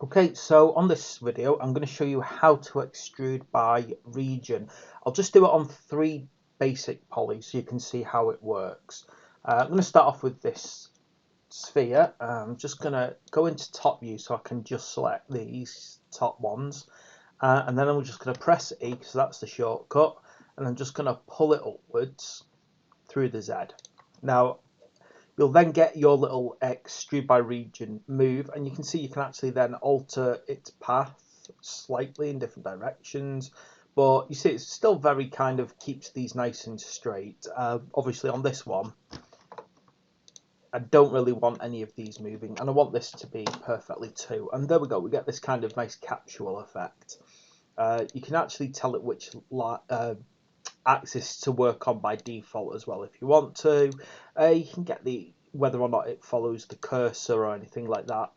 Okay, so on this video, I'm going to show you how to extrude by region. I'll just do it on 3 basic polys so you can see how it works. I'm going to start off with this sphere. I'm just going to go into top view so I can just select these top ones. And then I'm just going to press E, so that's the shortcut. And I'm just going to pull it upwards through the Z. Now, you'll then get your little extrude by region move, and you can see you can actually then alter its path slightly in different directions. But you see, it's still very kind of keeps these nice and straight. Obviously, on this one, I don't really want any of these moving, and I want this to be perfectly too. And there we go, we get this kind of nice capsule effect. You can actually tell it which axis to work on by default as well if you want to. You can get the whether or not it follows the cursor or anything like that.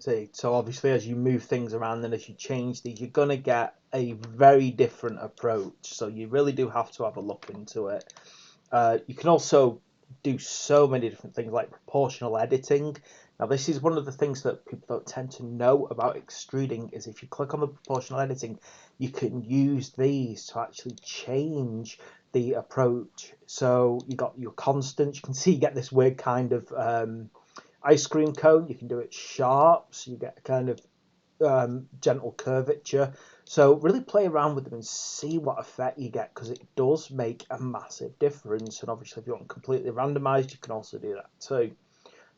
See, so obviously as you move things around and as you change these, you're going to get a very different approach. So you really do have to have a look into it. You can also do so many different things like proportional editing. Now this is one of the things that people don't tend to know about extruding is if you click on the proportional editing, you can use these to actually change the approach. So you got your constants, you can see you get this weird kind of ice cream cone. You can do it sharp, so you get a kind of gentle curvature. So really play around with them and see what effect you get, because it does make a massive difference. And obviously if you want completely randomized, you can also do that too.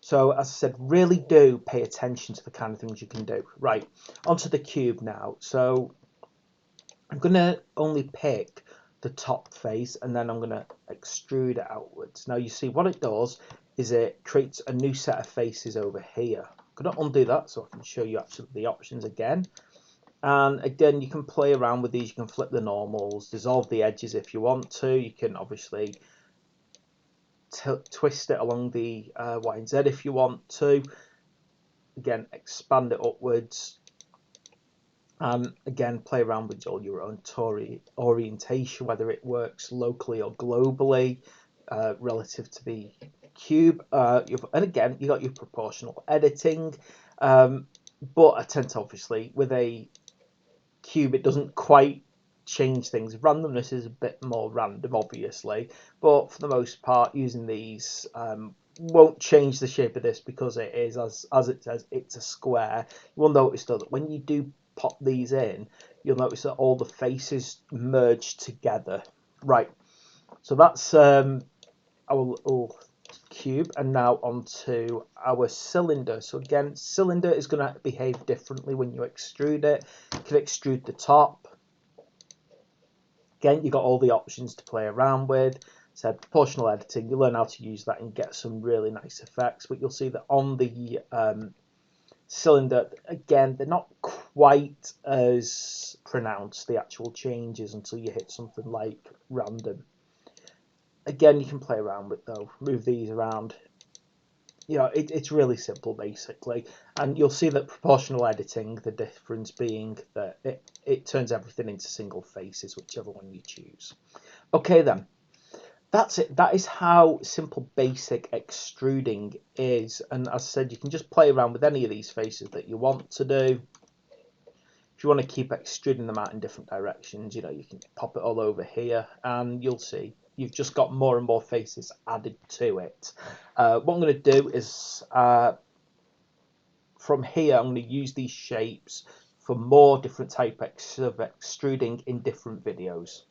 So as I said, really do pay attention to the kind of things you can do. Right, onto the cube now. So I'm going to only pick the top face and then I'm going to extrude it outwards. Now you see what it does is it creates a new set of faces over here. I'm going to undo that so I can show you actually the options again. And again, you can play around with these. You can flip the normals, dissolve the edges if you want to. You can obviously twist it along the Y and Z if you want to. Again, expand it upwards. And again, play around with all your own orientation, whether it works locally or globally relative to the cube. And again, you got your proportional editing. But I tend to obviously, with a cube, it doesn't quite change things. Randomness is a bit more random, obviously. But for the most part, using these won't change the shape of this because it is, as it says, it's a square. You will notice though that when you do pop these in, you'll notice that all the faces merge together. Right, so that's our little cube, and now onto our cylinder. So again, cylinder is going to behave differently when you extrude it. You can extrude the top. Again, you've got all the options to play around with. So proportional editing, you learn how to use that and get some really nice effects. But you'll see that on the cylinder, again, they're not quite as pronounced, the actual changes, until you hit something like random. Again, you can play around with though, move these around. You know, it's really simple basically, and you'll see that proportional editing, the difference being that it turns everything into single faces, whichever one you choose. Okay then, that's it. That is how simple basic extruding is, and as I said, you can just play around with any of these faces that you want to do. If you want to keep extruding them out in different directions, you know, you can pop it all over here and you'll see you've just got more and more faces added to it. What I'm going to do is from here, I'm going to use these shapes for more different types of extruding in different videos.